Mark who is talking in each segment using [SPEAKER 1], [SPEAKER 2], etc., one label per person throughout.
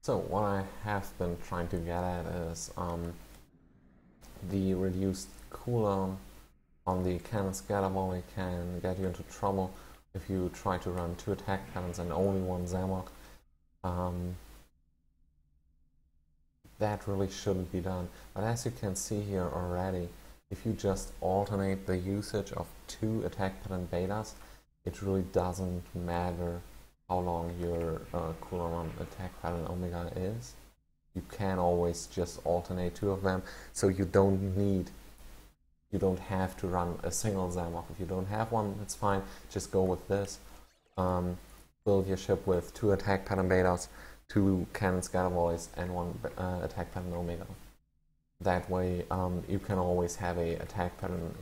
[SPEAKER 1] So what I have been trying to get at is the reduced cooldown on the cannon scatter volley can get you into trouble if you try to run 2 attack cannons and only 1 Zamok. That really shouldn't be done, but as you can see here already, if you just alternate the usage of 2 attack pattern betas, it really doesn't matter how long your cooldown on attack pattern omega is. You can always just alternate 2 of them, so you don't have to run a single Zamok. If you don't have one, it's fine, just go with this. Build your ship with 2 attack pattern betas, 2 cannon scatter volleys, and 1 attack pattern omega. That way you can always have a attack pattern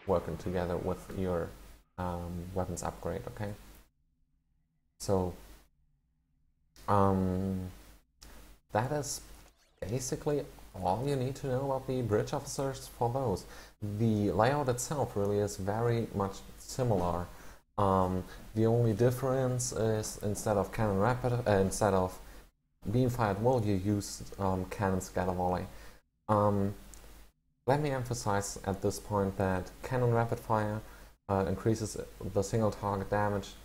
[SPEAKER 1] working together with your weapons upgrade, okay? So that is basically all you need to know about the bridge officers for those. The layout itself really is very much similar. The only difference is instead of beam fired will, you use cannon scatter volley. Let me emphasize at this point that cannon rapid fire increases the single target damage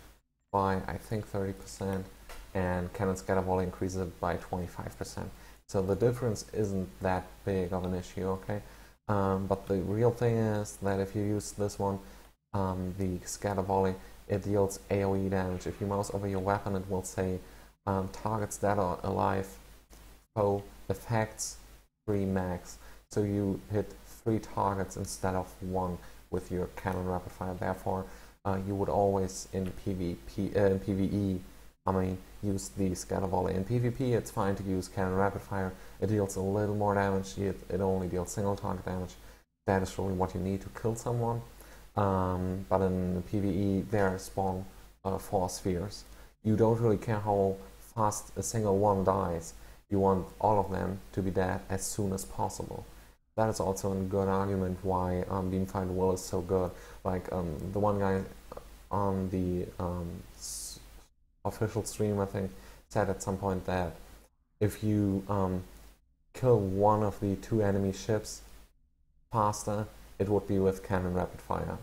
[SPEAKER 1] by I think 30%, and cannon scatter volley increases it by 25%. So the difference isn't that big of an issue, okay? But the real thing is that if you use this one, the scatter volley, it deals AoE damage. If you mouse over your weapon, it will say targets that are alive, foe, effects, 3 max. So you hit 3 targets instead of 1 with your cannon rapid fire. Therefore, you would always in PvE, use the scatter volley. In PvP, it's fine to use cannon rapid fire. It deals a little more damage. It only deals single target damage. That is really what you need to kill someone. But in PvE, there spawn 4 spheres. You don't really care how fast a single one dies. You want all of them to be dead as soon as possible. That is also a good argument why Beamfight Will is so good. Like the one guy on the official stream, I think, said at some point that if you kill one of the 2 enemy ships faster, it would be with cannon rapid fire.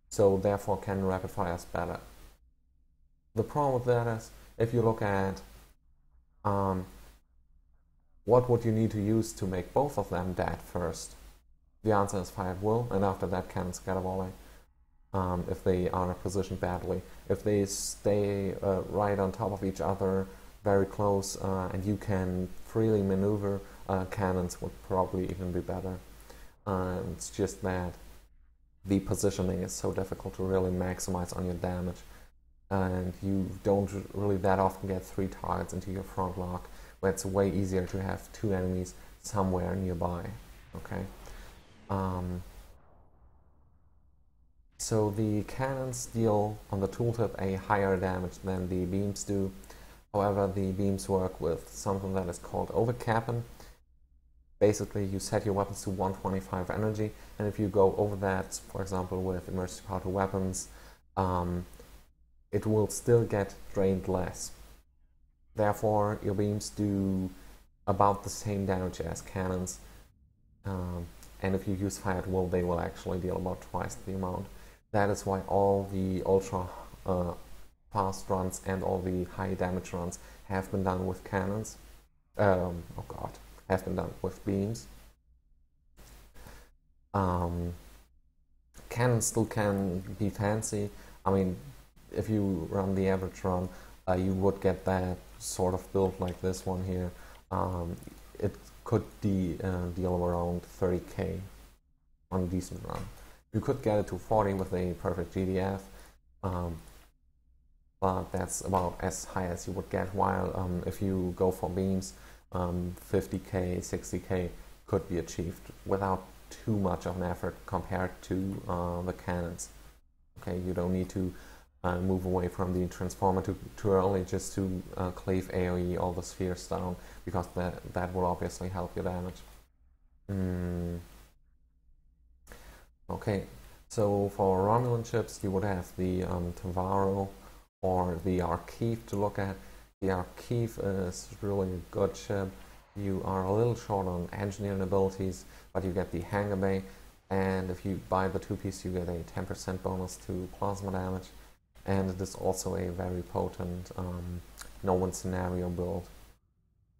[SPEAKER 1] So therefore cannon rapid fire is better. The problem with that is, if you look at what would you need to use to make both of them dead first, the answer is fired will, and after that cannon scatter volley. If they are positioned badly. If they stay right on top of each other, very close, and you can freely maneuver, cannons would probably even be better. It's just that the positioning is so difficult to really maximize on your damage, and you don't really that often get 3 targets into your front lock, where it's way easier to have 2 enemies somewhere nearby. Okay. So the cannons deal on the tooltip a higher damage than the beams do. However, the beams work with something that is called overcapping. Basically, you set your weapons to 125 energy, and if you go over that, for example with emergency power to weapons, it will still get drained less. Therefore, your beams do about the same damage as cannons, and if you use fired will, they will actually deal about twice the amount. That is why all the ultra fast runs and all the high damage runs have been done with cannons. Have been done with beams. Cannons still can be fancy. I mean, if you run the average run, you would get that sort of build like this one here. It could deal around 30k on a decent run. You could get it to 40 with a perfect GDF, but that's about as high as you would get, while if you go for beams, 50k, 60k could be achieved without too much of an effort compared to the cannons. Okay, you don't need to move away from the transformer too early just to cleave AoE all the spheres down, because that will obviously help your damage. Okay, so for Romulan ships, you would have the Tavaro or the Archive to look at. The Archive is really a good ship. You are a little short on engineering abilities, but you get the hangar bay, and if you buy the 2-piece you get a 10% bonus to plasma damage, and it is also a very potent no-win scenario build.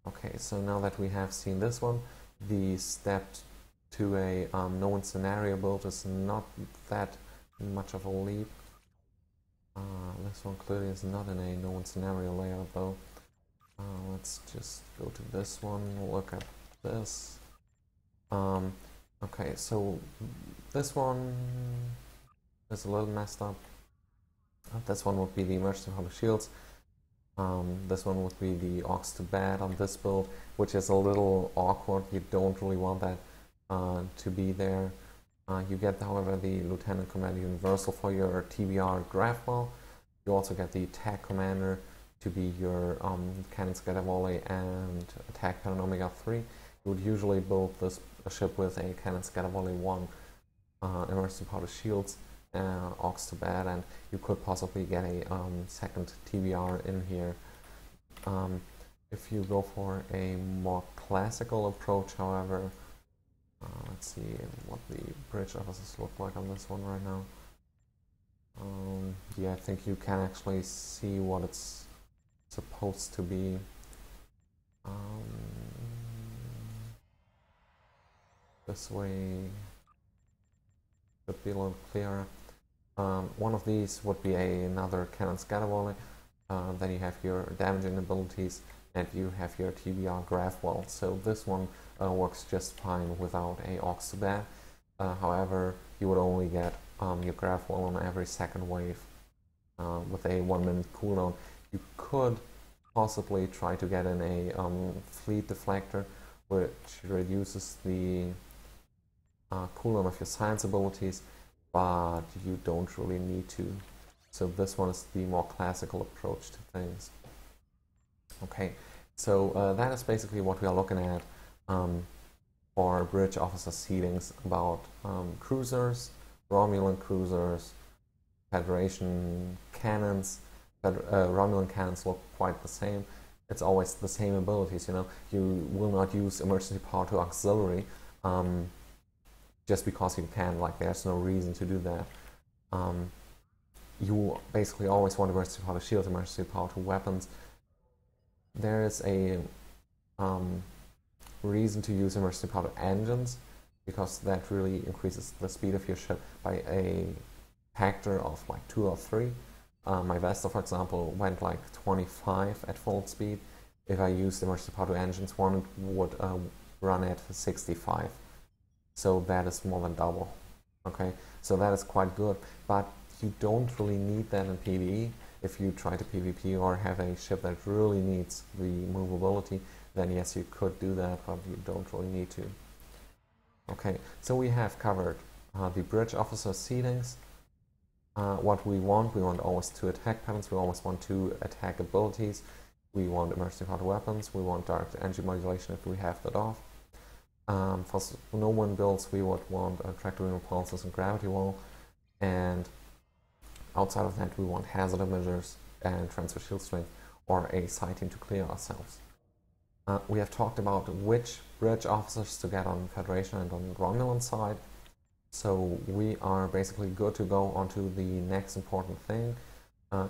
[SPEAKER 1] Okay, so now that we have seen this one, the step to a no-win scenario build is not that much of a leap. This one clearly is not in a no-win scenario layout though. Let's just go to this one, look at this. Okay, so this one is a little messed up. This one would be the emergency powder shields. This one would be the aux to bed on this build, which is a little awkward. You don't really want that to be there. You get, however, the Lieutenant Commander Universal for your TBR Grafwell. You also get the Attack Commander to be your Cannon Scatter Volley and Attack Pattern Omega 3. You would usually build this ship with a Cannon Scatter Volley 1, Emergency Powder Shields, aux to bed, and you could possibly get a second TBR in here. If you go for a more classical approach, however, let's see what the bridge officers look like on this one right now. Yeah, I think you can actually see what it's supposed to be. This way should be a little clearer. One of these would be another Cannon Scatter Volley. Then you have your damaging abilities, and you have your TBR Grafwell. So this one works just fine without a aux to bed. However, you would only get your Grafwell on every second wave with a 1-minute cooldown. You could possibly try to get in a fleet deflector, which reduces the cooldown of your science abilities, but you don't really need to. So this one is the more classical approach to things. Okay, so that is basically what we are looking at for bridge officer seedings about cruisers, Romulan cruisers, Federation cannons. Romulan cannons look quite the same. It's always the same abilities, you know. You will not use emergency power to auxiliary just because you can. Like, there's no reason to do that. You basically always want emergency power to shield, emergency power to weapons. There is a reason to use emergency power to engines, because that really increases the speed of your ship by a factor of like 2 or 3. My Vesta, for example, went like 25 at full speed. If I used emergency power to engines, one would run at 65. So that is more than double. Okay, so that is quite good, but you don't really need that in PvE. If you try to PvP or have a ship that really needs the movability, then yes, you could do that, but you don't really need to. Okay, so we have covered the bridge officer seedings. What we want always 2 attack patterns, we always want 2 attack abilities, we want emergency power weapons, we want direct energy modulation if we have that off. For no-win builds, we would want tractor beam repulsors and gravity wall, and outside of that we want hazard emitters and transfer shield strength, or a sighting to clear ourselves. We have talked about which bridge officers to get on Federation and on Romulan side. So we are basically good to go on to the next important thing.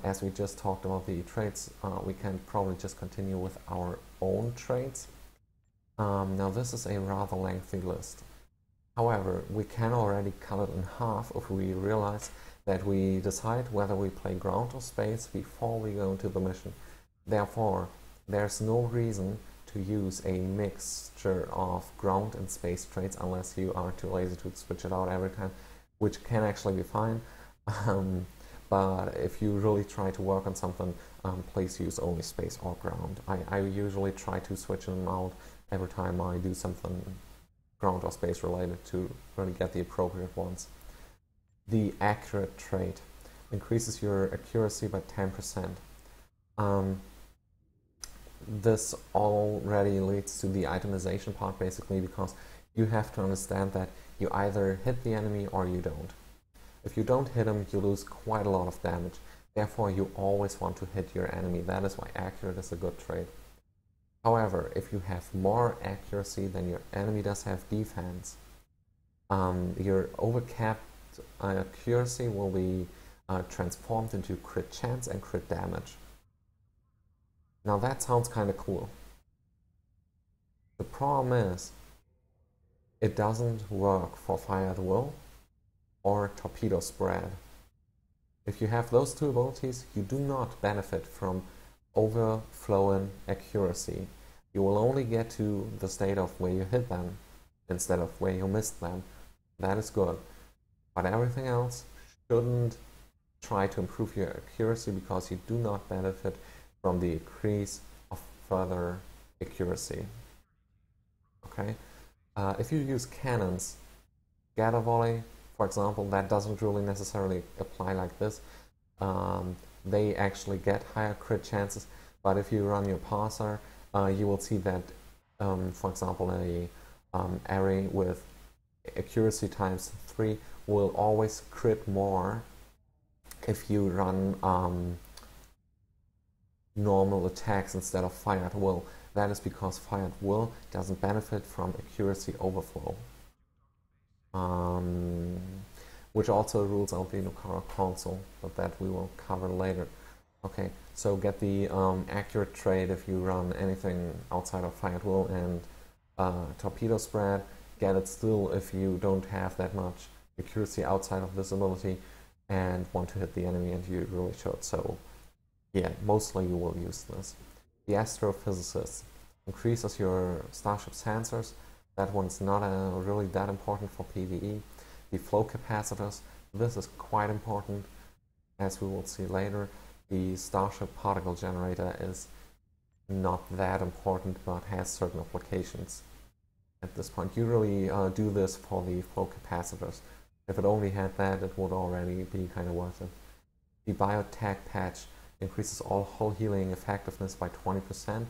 [SPEAKER 1] As we just talked about the traits, we can probably just continue with our own traits. Now this is a rather lengthy list. However, we can already cut it in half if we realize that we decide whether we play ground or space before we go into the mission. Therefore, there's no reason to use a mixture of ground and space traits unless you are too lazy to switch it out every time, which can actually be fine. But if you really try to work on something, please use only space or ground. I usually try to switch them out every time I do something ground or space related to really get the appropriate ones. The accurate trait increases your accuracy by 10%. This already leads to the itemization part, basically, because you have to understand that you either hit the enemy or you don't. If you don't hit him, you lose quite a lot of damage. Therefore, you always want to hit your enemy. That is why accurate is a good trait. However, if you have more accuracy than your enemy does have defense, your overcapped accuracy will be transformed into crit chance and crit damage. Now that sounds kind of cool. The problem is, it doesn't work for Fire at Will or Torpedo Spread. If you have those two abilities, you do not benefit from overflowing accuracy. You will only get to the state of where you hit them instead of where you missed them. That is good. But everything else shouldn't try to improve your accuracy because you do not benefit from the increase of further accuracy. Okay? If you use cannons, scatter volley, for example, that doesn't really necessarily apply like this. They actually get higher crit chances, but if you run your parser, you will see that, for example, a array with accuracy times 3 will always crit more if you run normal attacks instead of Fire at Will. That is because Fire at Will doesn't benefit from accuracy overflow, which also rules out the Nukara console, but that we will cover later. Okay, so get the accurate trait if you run anything outside of Fire at Will and Torpedo Spread. Get it still if you don't have that much accuracy outside of this ability and want to hit the enemy, and you really should. So yeah, mostly you will use this. The Astrophysicist increases your starship sensors. That one's not really that important for PvE. The flow capacitors, this is quite important, as we will see later. The starship particle generator is not that important, but has certain applications at this point. You really do this for the flow capacitors. If it only had that, it would already be kind of worth it. The biotech patch increases all hull healing effectiveness by 20%.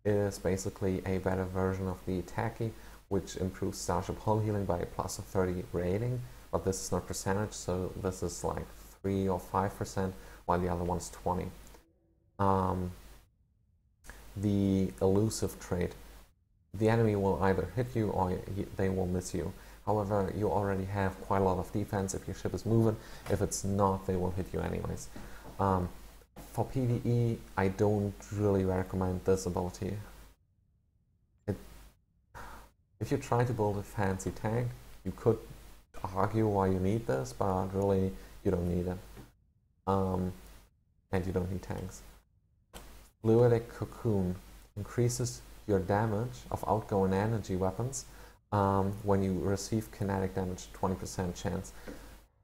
[SPEAKER 1] It is basically a better version of the Tacky, which improves starship hull healing by a plus of 30 rating, but this is not percentage, so this is like 3 or 5%, while the other one's 20. The elusive trait. The enemy will either hit you or they will miss you. However, you already have quite a lot of defense if your ship is moving. If it's not, they will hit you anyways. For PvE, I don't really recommend this ability. If you try to build a fancy tank, you could argue why you need this, but really you don't need it. And you don't need tanks. Fluidic Cocoon increases your damage of outgoing energy weapons when you receive kinetic damage, 20% chance.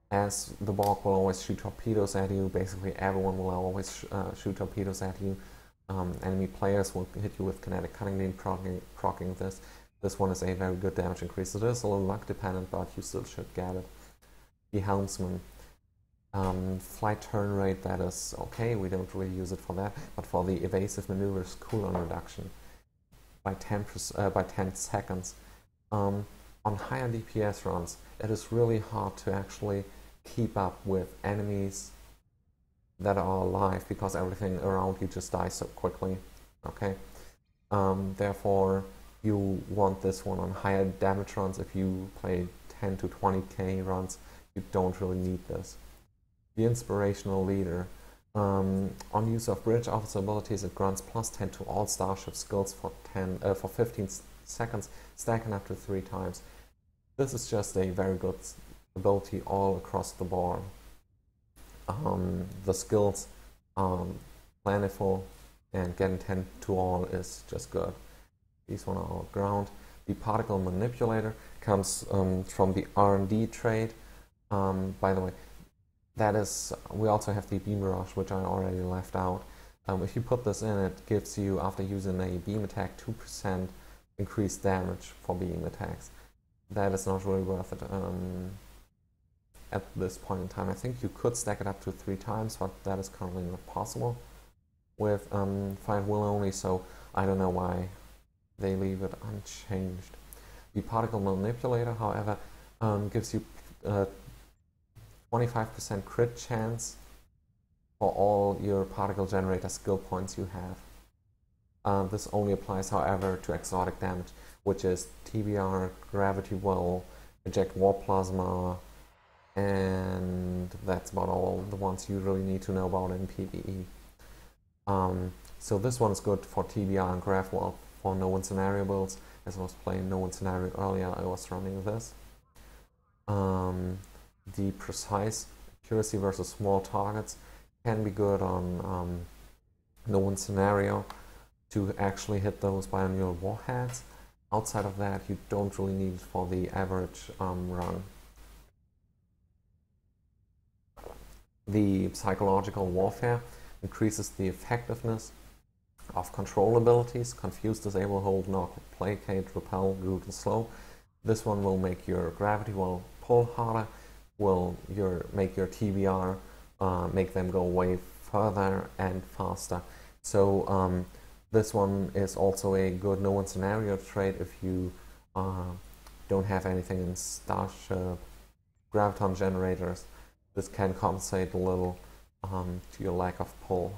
[SPEAKER 1] As the Borg will always shoot torpedoes at you, basically everyone will always shoot torpedoes at you. Enemy players will hit you with kinetic cutting beam, proccing this. This one is a very good damage increase. It is a little luck dependent, but you still should get it. The Helmsman. Flight turn rate, that is okay, we don't really use it for that, but for the evasive maneuvers, cooldown reduction by 10 seconds. On higher DPS runs, it is really hard to actually keep up with enemies that are alive because everything around you just dies so quickly. Okay, therefore you want this one on higher damage runs. If you play 10 to 20k runs, you don't really need this. The Inspirational Leader. On use of bridge officer abilities, it grants plus 10 to all starship skills for 15 seconds, stacking up to 3 times. This is just a very good ability all across the board. The skills plentiful, and getting 10 to all is just good. These one are all ground. The Particle Manipulator comes from the R&D trade. By the way, that is, we also have the Beam Barrage, which I already left out. If you put this in, it gives you, after using a beam attack, 2% increased damage for beam attacks. That is not really worth it at this point in time. I think you could stack it up to 3 times, but that is currently not possible with 5 will only, so I don't know why they leave it unchanged. The Particle Manipulator, however, gives you 25% crit chance for all your particle generator skill points you have. This only applies, however, to exotic damage, which is TBR, Gravity Well, Eject Warp Plasma, and that's about all the ones you really need to know about in PvE. So this one is good for TBR and Grav Well for no-win scenario builds. As I was playing no-win scenario earlier, I was running this. The precise accuracy versus small targets can be good on no-win scenario to actually hit those biannual warheads. Outside of that, you don't really need it for the average run. The psychological warfare increases the effectiveness of control abilities: Confuse, Disable, Hold, Knock, Placate, Repel, Root, and Slow. This one will make your Gravity Well pull harder, will make your TBR make them go way further and faster. So this one is also a good no-win scenario trait if you don't have anything in Starship Graviton generators. This can compensate a little to your lack of pull.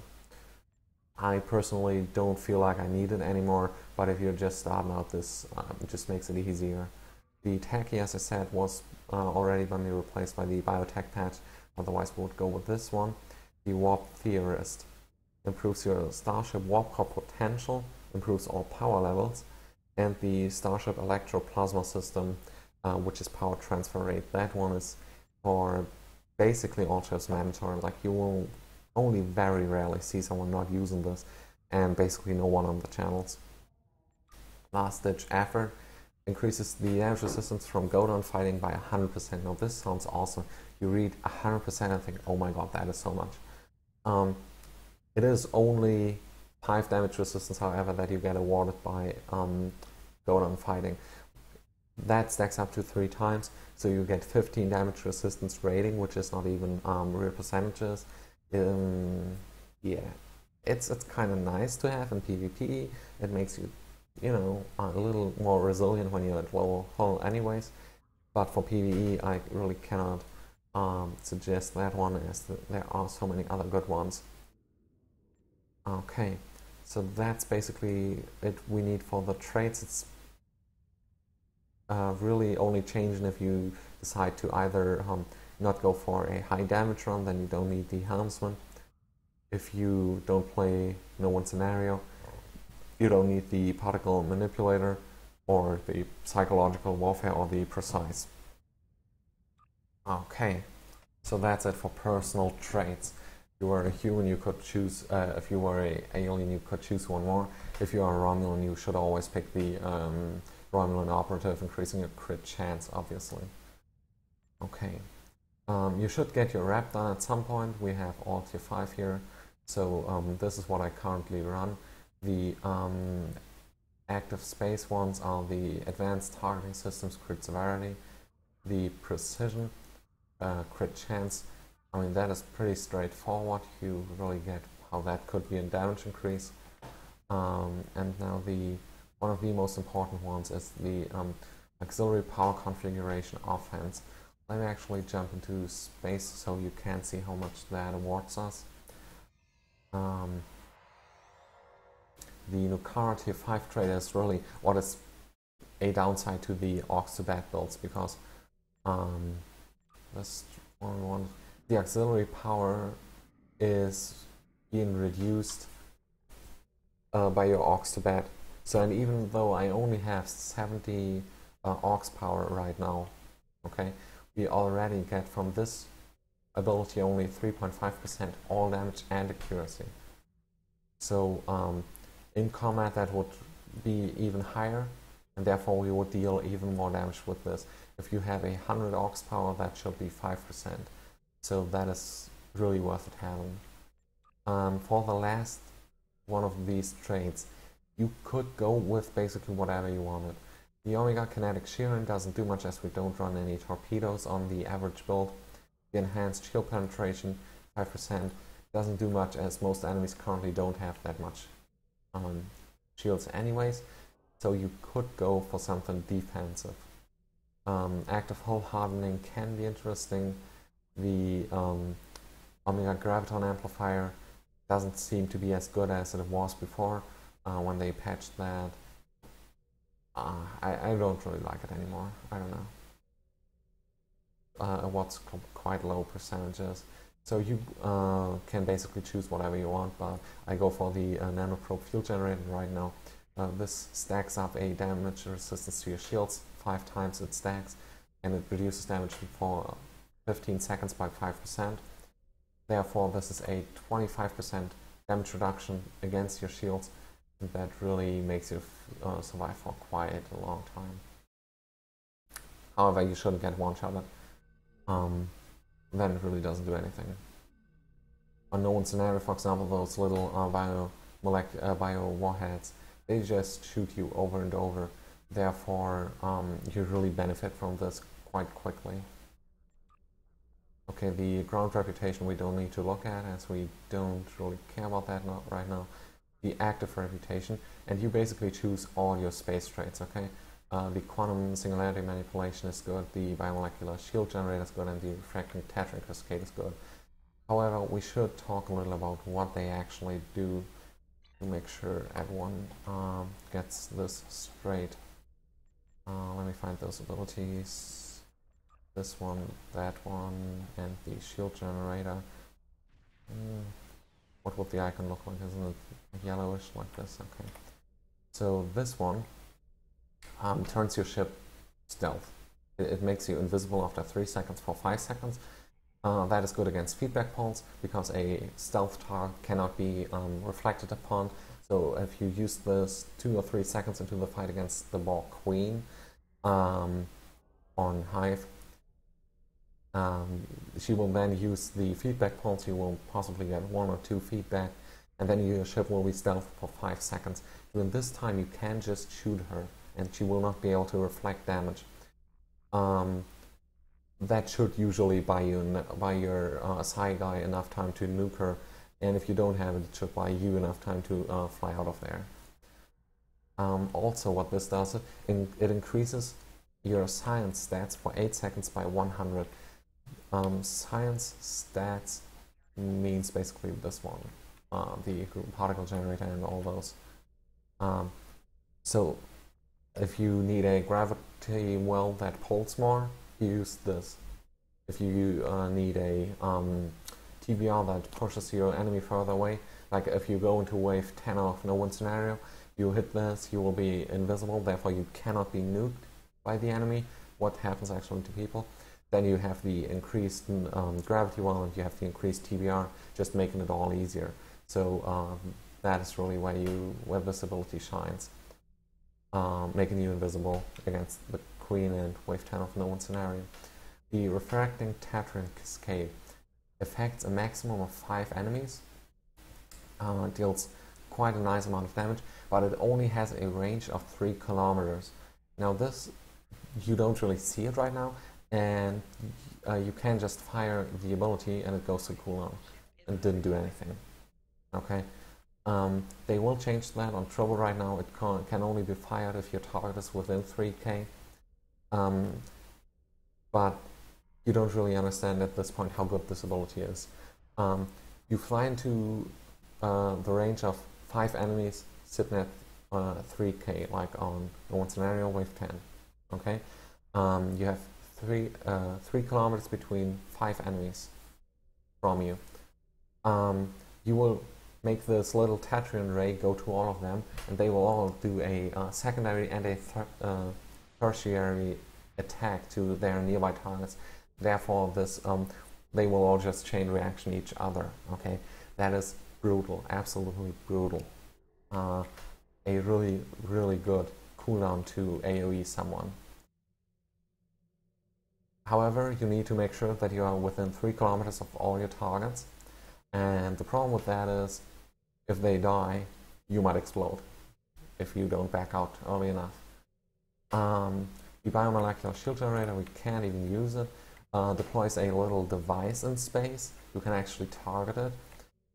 [SPEAKER 1] I personally don't feel like I need it anymore, but if you're just starting out, this just makes it easier. The Techie, as I said, was already going to be replaced by the Biotech patch, otherwise we would go with this one. The Warp Theorist improves your Starship Warp Core potential, improves all power levels, and the Starship Electroplasma system, which is power transfer rate. That one is for basically all ships mandatory. Like, you will only very rarely see someone not using this, and basically no one on the channels. Last Ditch Effort increases the damage resistance from Godon fighting by 100%. Now this sounds awesome. You read 100% and think, oh my god, that is so much. It is only 5 damage resistance, however, that you get awarded by Godon fighting. That stacks up to 3 times, so you get 15 damage resistance rating, which is not even real percentages. Yeah, it's kind of nice to have in PvP. It makes you, a little more resilient when you're at low hull anyways. But for PvE, I really cannot suggest that one, as there are so many other good ones. Okay, so that's basically it we need for the traits. It's really only changing if you decide to either not go for a high damage run, then you don't need the helmsman. If you don't play no-win scenario, you don't need the particle manipulator or the psychological warfare or the precise. Okay, so that's it for personal traits. If you were a human, you could choose, if you were an alien, you could choose one more. If you are a Romulan, you should always pick the Romulan operative, increasing your crit chance, obviously. Okay, you should get your rep done at some point. We have all tier 5 here, so this is what I currently run. The active space ones are the Advanced Targeting Systems Crit Severity, the Precision Crit Chance. I mean, that is pretty straightforward. You really get how that could be a damage increase. And now one of the most important ones is the Auxiliary Power Configuration Offense. Let me actually jump into space so you can see how much that awards us. The Nukara tier 5 trait is really what is a downside to the Aux to Bat builds, because the auxiliary power is being reduced by your Aux to Bat. So, and even though I only have 70 Aux power right now, okay, we already get from this ability only 3.5% all damage and accuracy. So in combat that would be even higher, and therefore we would deal even more damage with this. If you have 100 Aux power, that should be 5%. So that is really worth it having. For the last one of these traits, you could go with basically whatever you wanted. The Omega Kinetic Shearing doesn't do much, as we don't run any torpedoes on the average build. The Enhanced Shield Penetration, 5%, doesn't do much, as most enemies currently don't have that much shields anyways. So you could go for something defensive. Active Hull Hardening can be interesting. The Omega Graviton Amplifier doesn't seem to be as good as it was before when they patched that. I don't really like it anymore. I don't know. What's quite low percentages. So you can basically choose whatever you want, but I go for the Nanoprobe Field Generator right now. This stacks up a damage resistance to your shields 5 times it stacks, and it reduces damage for 15 seconds by 5%. Therefore, this is a 25% damage reduction against your shields, and that really makes you survive for quite a long time. However, you shouldn't get one-shotted. Then it really doesn't do anything. Unknown scenario, for example, those little bio warheads, they just shoot you over and over. Therefore, you really benefit from this quite quickly. Okay, the ground reputation we don't need to look at, as we don't really care about that right now. The active reputation, and you basically choose all your space traits, okay? The quantum singularity manipulation is good, the biomolecular shield generator is good, and the refracting tethering cascade is good. However, we should talk a little about what they actually do to make sure everyone gets this straight. Let me find those abilities. This one, that one, and the shield generator. What would the icon look like? Isn't it yellowish like this? Okay. So this one turns your ship stealth. It makes you invisible after 3 seconds for 5 seconds. That is good against feedback pulse, because a stealth target cannot be reflected upon. So if you use this 2 or 3 seconds into the fight against the Borg Queen on Hive, she will then use the feedback pulse. You will possibly get 1 or 2 feedback, and then your ship will be stealth for 5 seconds. During this time, you can just shoot her, and she will not be able to reflect damage. That should usually buy your Psi guy enough time to nuke her, and if you don't have it, it should buy you enough time to fly out of there. Also, what this does, it increases your science stats for 8 seconds by 100. Science stats means basically this one, the particle generator and all those. So if you need a gravity well that pulls more, use this. If you need a TBR that pushes your enemy further away, like if you go into wave 10 of no one scenario, you hit this, you will be invisible, therefore you cannot be nuked by the enemy. What happens actually to people? Then you have the increased gravity well, and you have the increased TBR, just making it all easier. So that is really where this ability shines, making you invisible against the Queen and wave 10 of no one scenario. The refracting tethering cascade affects a maximum of 5 enemies, deals quite a nice amount of damage, but it only has a range of 3 kilometers. Now this, you don't really see it right now, and you can just fire the ability and it goes to cooldown and didn't do anything. Okay, they will change that on Trouble right now. It can only be fired if your target is within 3k, but you don't really understand at this point how good this ability is. You fly into the range of 5 enemies sitting at 3k, like on no one scenario, wave 10. Okay, you have 3 kilometers between 5 enemies from you. You will make this little Tetrian ray go to all of them, and they will all do a secondary and a tertiary attack to their nearby targets. Therefore, this they will all just chain reaction each other. Okay, that is brutal, absolutely brutal. A really, really good cooldown to AoE someone. However, you need to make sure that you are within 3 kilometers of all your targets, and the problem with that is, if they die, you might explode if you don't back out early enough. The biomolecular shield generator, we can't even use it, deploys a little device in space. You can actually target it,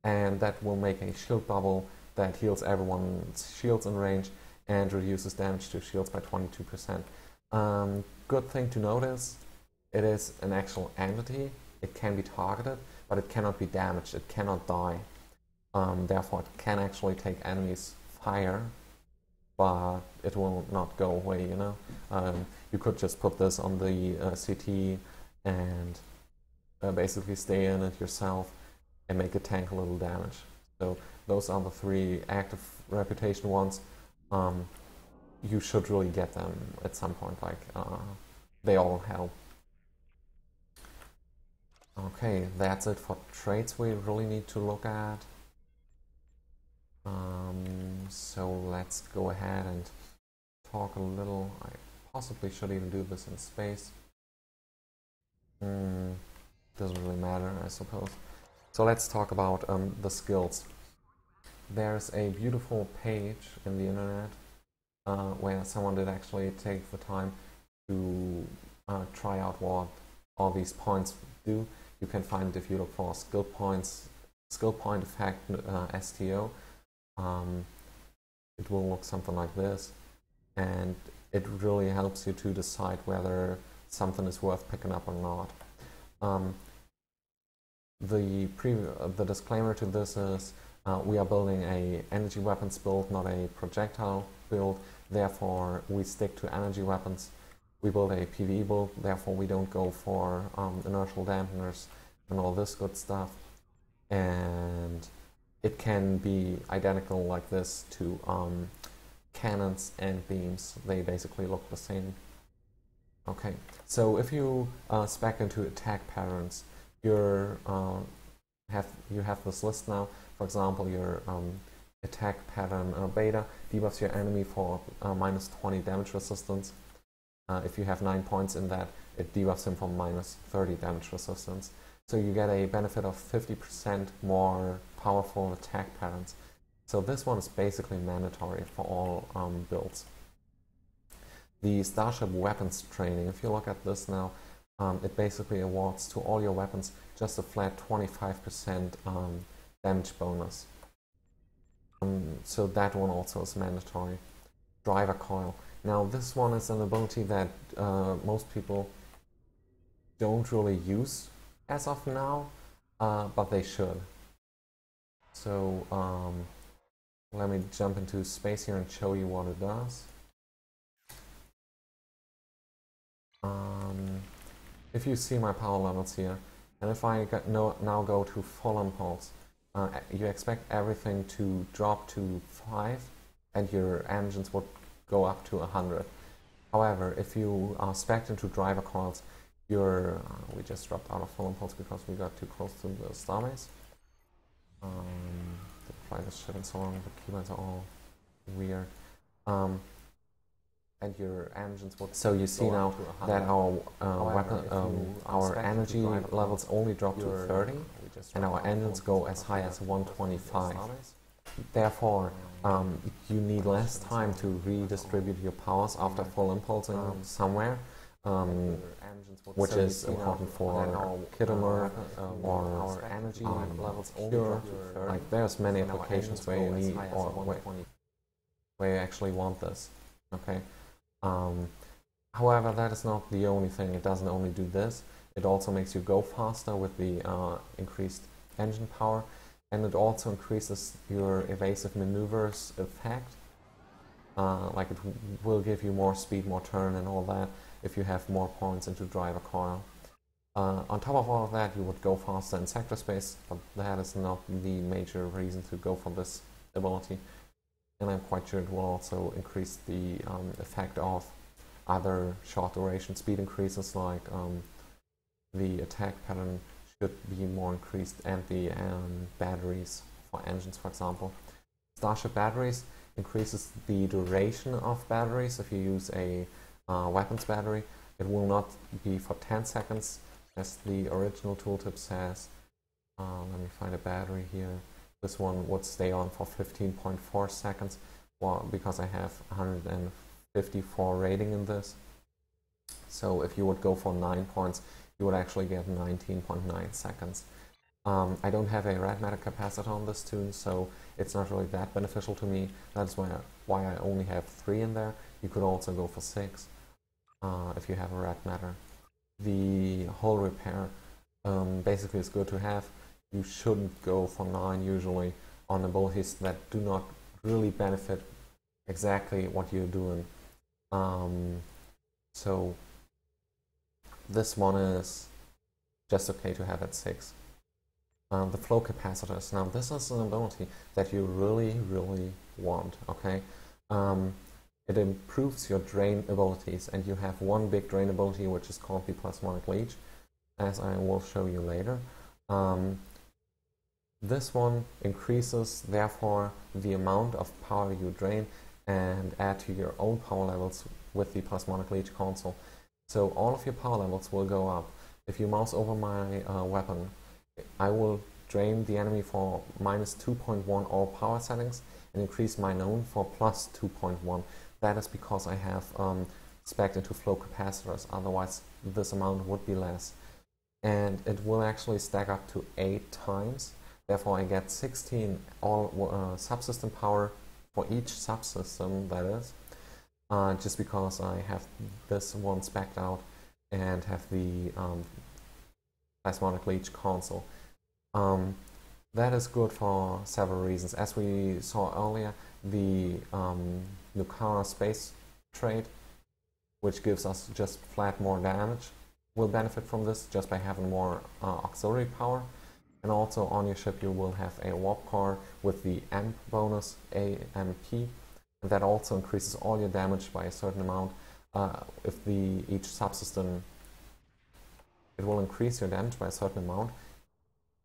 [SPEAKER 1] and that will make a shield bubble that heals everyone's shields in range and reduces damage to shields by 22%. Good thing to notice, it is an actual entity. It can be targeted, but it cannot be damaged, it cannot die. Therefore, it can actually take enemies' fire, but it will not go away, you know. You could just put this on the CT and basically stay in it yourself and make it tank a little damage. So those are the 3 active reputation ones. You should really get them at some point, like they all help. Okay, that's it for traits we really need to look at. So let's go ahead and talk a little. I possibly should even do this in space. Doesn't really matter, I suppose. So let's talk about the skills. There's a beautiful page in the internet where someone did actually take the time to try out what all these points do. You can find it if you look for skill points, skill point effect STO. It will look something like this, and it really helps you to decide whether something is worth picking up or not. The disclaimer to this is we are building a energy weapons build, not a projectile build. Therefore, we stick to energy weapons. We build a PvE build, therefore we don't go for inertial dampeners and all this good stuff. And it can be identical like this to cannons and beams. They basically look the same. Okay, so if you spec into attack patterns, you have this list now. For example, your attack pattern beta debuffs your enemy for minus 20 damage resistance. If you have 9 points in that, it debuffs him for minus 30 damage resistance. So you get a benefit of 50% more powerful attack patterns. So this one is basically mandatory for all builds. The Starship Weapons training, if you look at this now, it basically awards to all your weapons just a flat 25% damage bonus. So that one also is mandatory. Driver Coil. Now this one is an ability that most people don't really use as of now, but they should. So let me jump into space here and show you what it does. If you see my power levels here, and if I now go to full impulse, you expect everything to drop to 5 and your engines would go up to 100. However, if you are spec'd into driver coils, we just dropped out of full impulse because we got too close to the starbase. Didn't fly this ship in so long, the keybites are all weird. And your engines would. So you see now that our energy levels only drop to 30, and our engines go as high as 125. Therefore, you need less time to redistribute your powers after full impulsing somewhere, which is important for Kittimer or our energy levels only. Like there's many applications where you need where you actually want this. Okay. However, that is not the only thing. It doesn't only do this. It also makes you go faster with the increased engine power, and it also increases your evasive maneuvers effect. Like it will give you more speed, more turn, and all that if you have more points into driver coil. On top of all of that, you would go faster in sector space, but that is not the major reason to go for this ability. And I'm quite sure it will also increase the effect of other short duration speed increases, like the attack pattern should be more increased, and the batteries for engines, for example. Starship batteries increases the duration of batteries. If you use a weapons battery, it will not be for 10 seconds, as the original tooltip says. Let me find a battery here. This one would stay on for 15.4 seconds, well, because I have 154 rating in this. So if you would go for 9 points, you would actually get 19.9 seconds. I don't have a red matter capacitor on this tune, so it's not really that beneficial to me. That's why I only have 3 in there. You could also go for 6 if you have a red matter. The hull repair basically it's good to have. You shouldn't go for 9 usually on abilities that do not really benefit exactly what you're doing. So this one is just okay to have at 6. The flow capacitors. Now this is an ability that you really, really want, okay? It improves your drain abilities, and you have one big drain ability which is called the plasmonic leech, as I will show you later. This one increases, therefore, the amount of power you drain and add to your own power levels with the plasmonic leech console. So all of your power levels will go up. If you mouse over my weapon, I will drain the enemy for minus 2.1 all power settings and increase mine own for plus 2.1. That is because I have spec'd into flow capacitors, otherwise this amount would be less. And it will actually stack up to 8 times. Therefore I get 16 all subsystem power for each subsystem, that is, just because I have this one spec'd out and have the plasmonic leech console. That is good for several reasons. As we saw earlier, the Nukara space trait, which gives us just flat more damage, will benefit from this just by having more auxiliary power. And also on your ship you will have a warp core with the AMP bonus, AMP, and that also increases all your damage by a certain amount. If each subsystem, it will increase your damage by a certain amount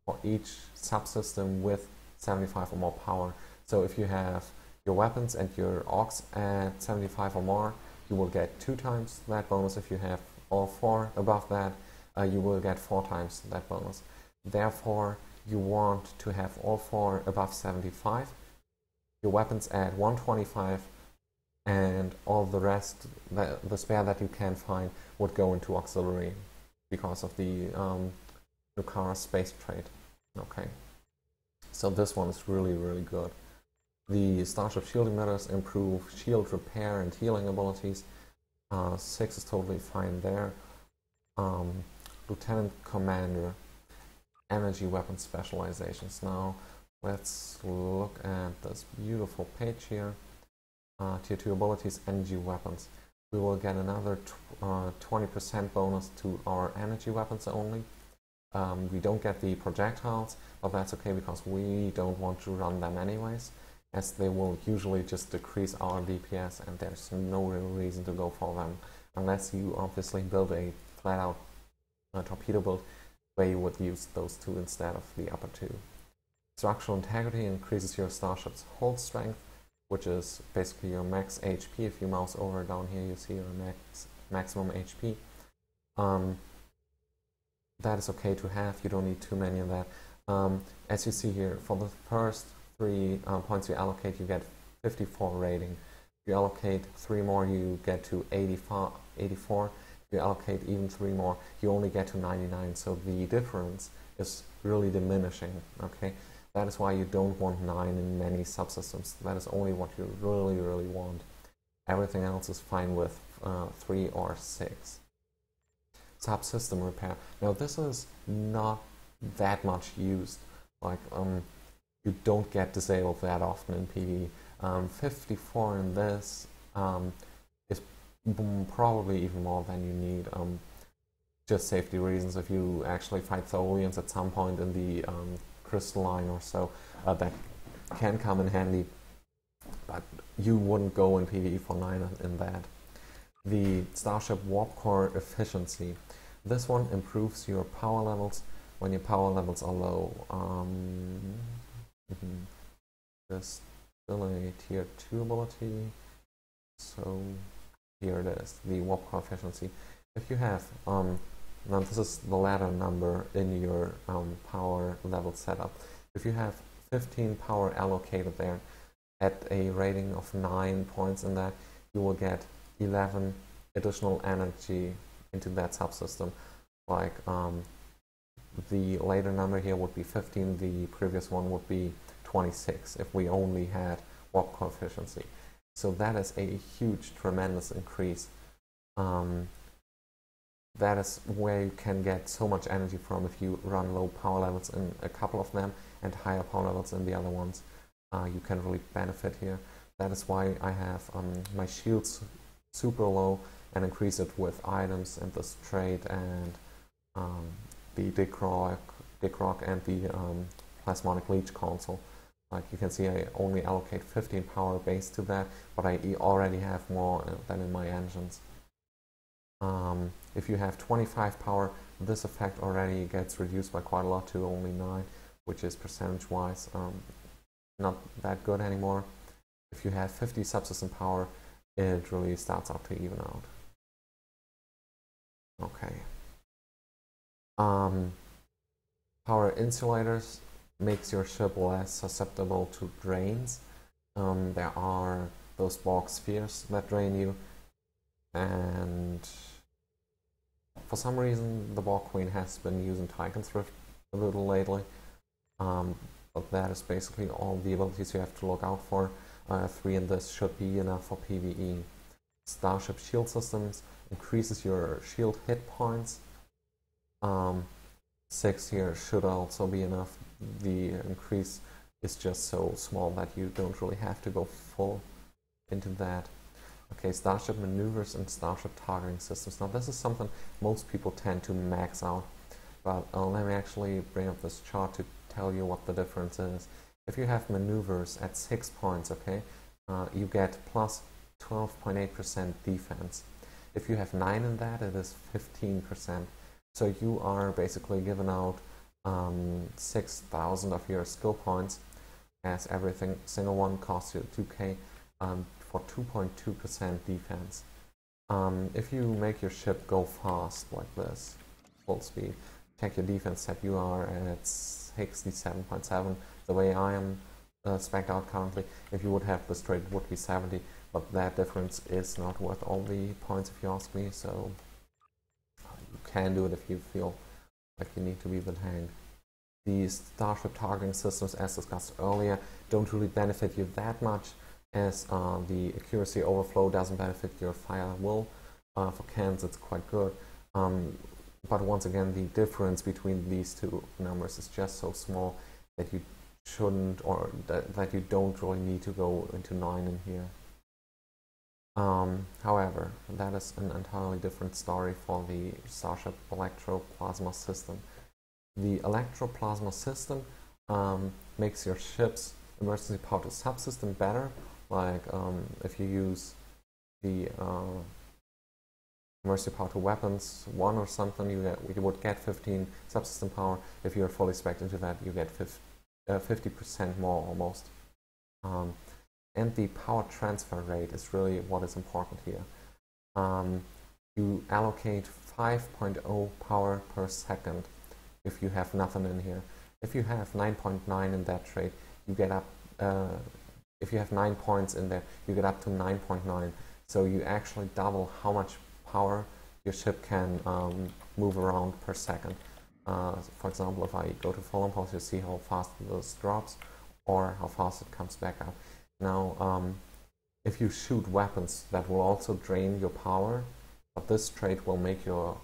[SPEAKER 1] for each subsystem with 75 or more power. So if you have your weapons and your aux at 75 or more, you will get 2 times that bonus. If you have all 4 above that, you will get 4 times that bonus. Therefore, you want to have all 4 above 75, your weapons at 125, and all the rest, the spare that you can find, would go into auxiliary because of the Nukara space trait. Okay, so this one is really, really good. The Starship shield emitters improve shield repair and healing abilities. 6 is totally fine there. Lieutenant Commander, energy weapon specializations. Now let's look at this beautiful page here. Tier 2 abilities, energy weapons. We will get another 20% bonus to our energy weapons only. We don't get the projectiles, but that's okay because we don't want to run them anyways, as they will usually just decrease our DPS, and there's no real reason to go for them unless you obviously build a flat out torpedo build where you would use those 2 instead of the upper 2. Structural integrity increases your starship's hold strength, which is basically your max HP. If you mouse over down here, you see your maximum HP. That is okay to have. You don't need too many of that. As you see here, for the first 3 points you allocate, you get 54 rating. If you allocate 3 more, you get to 84. If you allocate even 3 more, you only get to 99. So the difference is really diminishing. Okay, that is why you don't want 9 in many subsystems. That is only what you really, really want. Everything else is fine with 3 or 6. Subsystem repair. Now this is not that much used. Like you don't get disabled that often in PvE. 54 in this is probably even more than you need. Just safety reasons. If you actually fight Tholians at some point in the crystalline or so, that can come in handy. But you wouldn't go in PvE for 9 in that. The Starship Warp Core efficiency. This one improves your power levels when your power levels are low. There's still a tier 2 ability, so here it is, the Warp Core efficiency. If you have, now this is the ladder number in your power level setup. If you have 15 power allocated there at a rating of 9 points in that, you will get 11 additional energy into that subsystem. Like the later number here would be 15, the previous one would be 26 if we only had warp core efficiency. So that is a huge, tremendous increase. that is where you can get so much energy from if you run low power levels in a couple of them and higher power levels in the other ones. You can really benefit here. That is why I have my shields super low and increase it with items and this trait and the Dick Rock and the Plasmonic Leech console. Like you can see, I only allocate 15 power base to that, but I already have more than in my engines. If you have 25 power, this effect already gets reduced by quite a lot to only 9, which is percentage-wise not that good anymore. If you have 50 subsystem power, it really starts out to even out. Okay. Power insulators makes your ship less susceptible to drains. There are those Borg spheres that drain you, and for some reason the Borg Queen has been using Titan Thrift a little lately, but that is basically all the abilities you have to look out for. 3 in this should be enough for PvE. Starship shield systems increases your shield hit points. 6 here should also be enough. The increase is just so small that you don't really have to go full into that. Okay, Starship maneuvers and Starship targeting systems. Now this is something most people tend to max out, but let me actually bring up this chart to tell you what the difference is. If you have maneuvers at 6 points, okay, you get plus 12.8% defense. If you have 9 in that, it is 15%. So you are basically giving out 6,000 of your skill points, as every single one costs you 2k for 2.2% defense. If you make your ship go fast like this, full speed, check your defense set, you are at 67.7. The way I am spec'd out currently, if you would have this trait, it would be 70, but that difference is not worth all the points if you ask me, so you can do it if you feel like you need to be the tank. The Starship targeting systems, as discussed earlier, don't really benefit you that much, as the accuracy overflow doesn't benefit your fire will. For cans it's quite good, but once again the difference between these two numbers is just so small that you shouldn't, or that you don't really need to go into 9 in here. However, that is an entirely different story for the Starship Electroplasma system. The Electroplasma system makes your ship's emergency power to subsystem better. Like if you use the emergency power to weapons 1 or something, you would get 15 subsystem power. If you're fully spec'd into that, you get 50% more almost. And the power transfer rate is really what is important here. You allocate 5.0 power per second if you have nothing in here. If you have 9.9 in that trait, you get up, if you have 9 points in there, you get up to 9.9. So you actually double how much power your ship can move around per second. For example, if I go to full impulse, you see how fast this drops or how fast it comes back up. Now, if you shoot weapons, that will also drain your power, but this trait will make your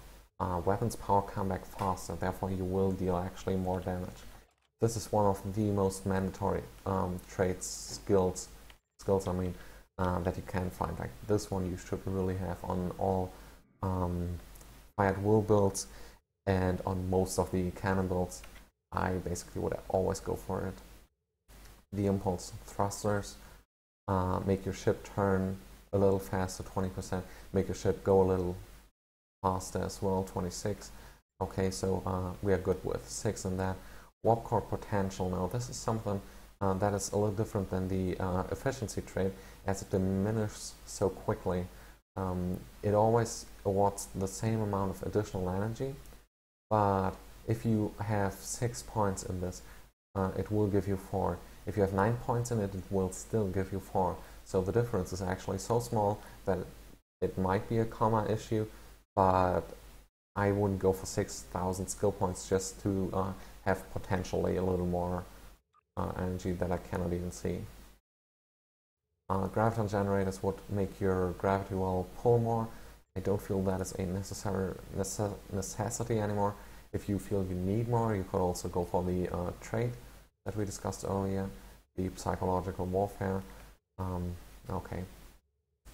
[SPEAKER 1] weapons power come back faster, therefore you will deal actually more damage. This is one of the most mandatory skills I mean, that you can find. Like this one you should really have on all fired will builds, and on most of the cannon builds I basically would always go for it. The impulse thrusters make your ship turn a little faster, 20%, make your ship go a little faster as well, 26. Okay, so we are good with 6 in that. Warp core potential, now this is something that is a little different than the efficiency trait, as it diminishes so quickly. It always awards the same amount of additional energy, but if you have 6 points in this, it will give you 4. If you have 9 points in it, it will still give you 4. So the difference is actually so small that it might be a comma issue, but I wouldn't go for 6,000 skill points just to have potentially a little more energy that I cannot even see. Graviton generators would make your gravity well pull more. I don't feel that is a necessity anymore. If you feel you need more, you could also go for the trait that we discussed earlier, the psychological warfare. Okay.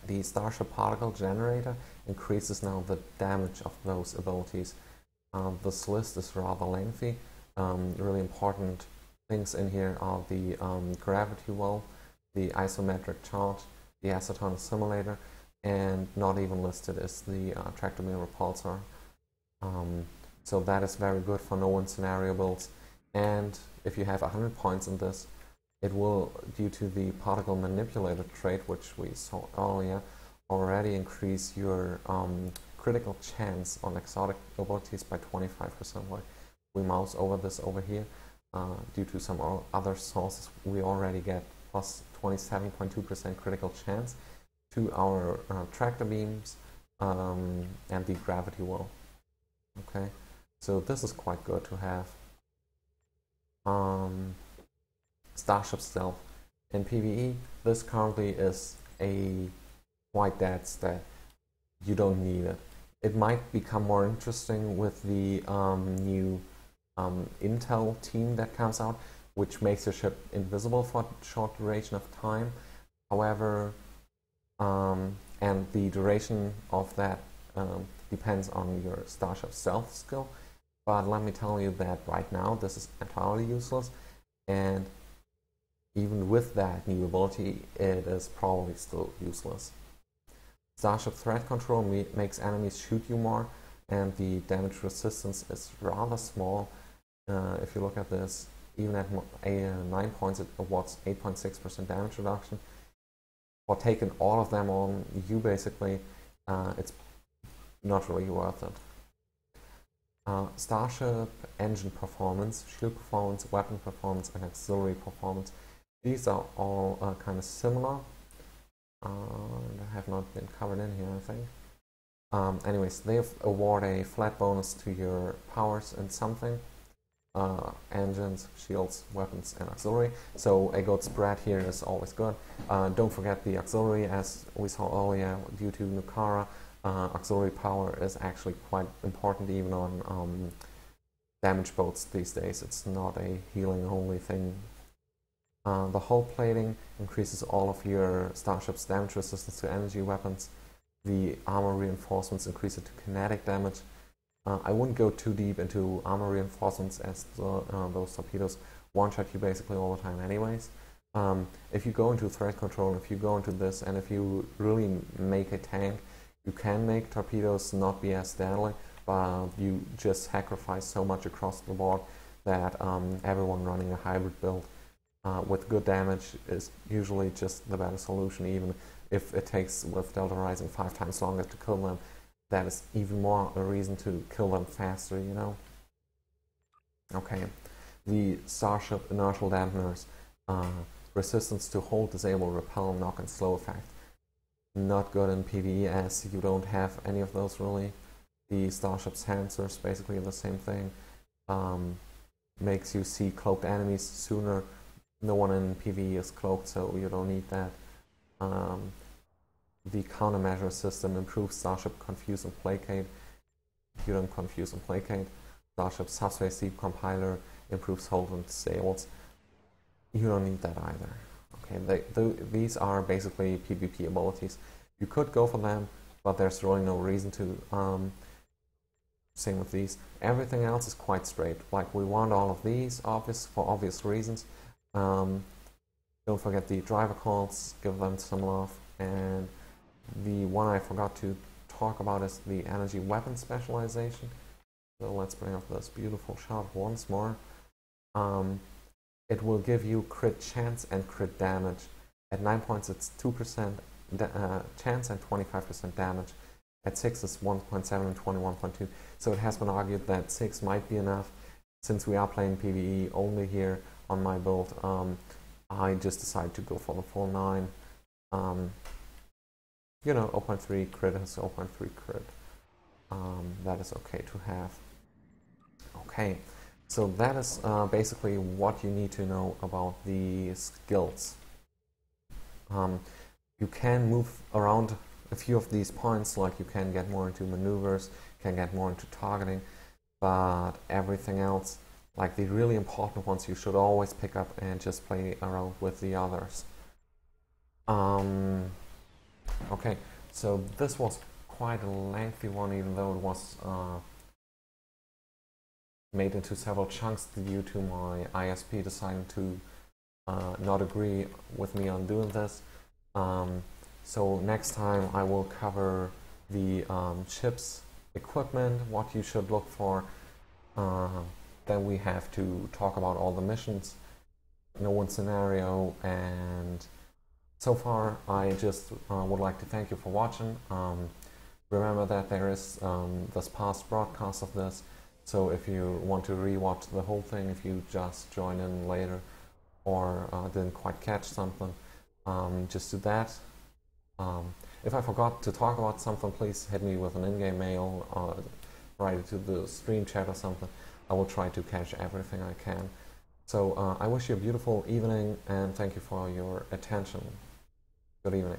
[SPEAKER 1] The Starship Particle Generator increases now the damage of those abilities. This list is rather lengthy. Really important things in here are the gravity well, the isometric charge, the acetone simulator, and not even listed is the tractor-beam repulsor. So that is very good for no-win scenario builds. And if you have 100 points in this, it will, due to the particle manipulator trait, which we saw earlier, already increase your critical chance on exotic abilities by 25%. Like we mouse over this over here, due to some other sources, we already get plus 27.2% critical chance to our tractor beams and the gravity well. Okay, so this is quite good to have. Starship Stealth. In PvE, this currently is a quite dead stat. You don't need it. It might become more interesting with the new Intel team that comes out, which makes your ship invisible for a short duration of time. However, and the duration of that depends on your Starship Stealth skill. But let me tell you that right now this is entirely useless, and even with that new ability, it is probably still useless. Starship Threat Control makes enemies shoot you more, and the damage resistance is rather small. If you look at this, even at 9 points, it awards 8.6% damage reduction. For taking all of them on you, basically, it's not really worth it. Starship Engine Performance, Shield Performance, Weapon Performance, and Auxiliary Performance. These are all kind of similar. They have not been covered in here, I think. Anyways, they award a flat bonus to your powers and something. Engines, shields, weapons, and auxiliary. So a good spread here is always good. Don't forget the auxiliary, as we saw earlier, due to Nukara. Auxiliary power is actually quite important even on damage boats these days. It's not a healing only thing. The hull plating increases all of your starship's damage resistance to energy weapons. The armor reinforcements increase it to kinetic damage. I wouldn't go too deep into armor reinforcements, as those torpedoes one-shot you basically all the time anyways. If you go into threat control, if you go into this, and if you really make a tank, you can make torpedoes not be as deadly, but you just sacrifice so much across the board that everyone running a hybrid build with good damage is usually just the better solution, even if it takes with Delta Rising 5 times longer to kill them. That is even more a reason to kill them faster, you know? Okay, the Starship Inertial Dampeners. Resistance to hold, disable, repel, knock, and slow effect. Not good in PvE, as you don't have any of those really. The Starship Sensors, basically the same thing. Makes you see cloaked enemies sooner. No one in PvE is cloaked, so you don't need that. The countermeasure system improves Starship Confuse and Placate. You don't confuse and placate. Starship Subspace Deep Compiler improves hold and disables. You don't need that either. Okay, these are basically PvP abilities. You could go for them, but there's really no reason to. Same with these. Everything else is quite straight. Like, we want all of these for obvious reasons. Don't forget the driver calls, give them some love. And the one I forgot to talk about is the energy weapon specialization. So let's bring up this beautiful shot once more. It will give you crit chance and crit damage. At 9 points it's 2% chance and 25% damage. At 6 it's 1.7 and 21.2. So it has been argued that 6 might be enough. Since we are playing PvE only here on my build, I just decided to go for the full 9. You know, 0.3 crit is 0.3 crit. That is okay to have. Okay. So that is basically what you need to know about the skills. You can move around a few of these points, like you can get more into maneuvers, can get more into targeting, but everything else, like the really important ones, you should always pick up and just play around with the others. Okay, so this was quite a lengthy one, even though it was made into several chunks due to my ISP deciding to not agree with me on doing this. So next time I will cover the chips, equipment, what you should look for. Then we have to talk about all the missions, no one scenario, and so far I just would like to thank you for watching. Remember that there is this past broadcast of this, so if you want to rewatch the whole thing, if you just join in later or didn't quite catch something, just do that. If I forgot to talk about something, please hit me with an in-game mail, write it to the stream chat or something. I will try to catch everything I can. So I wish you a beautiful evening and thank you for your attention. Good evening.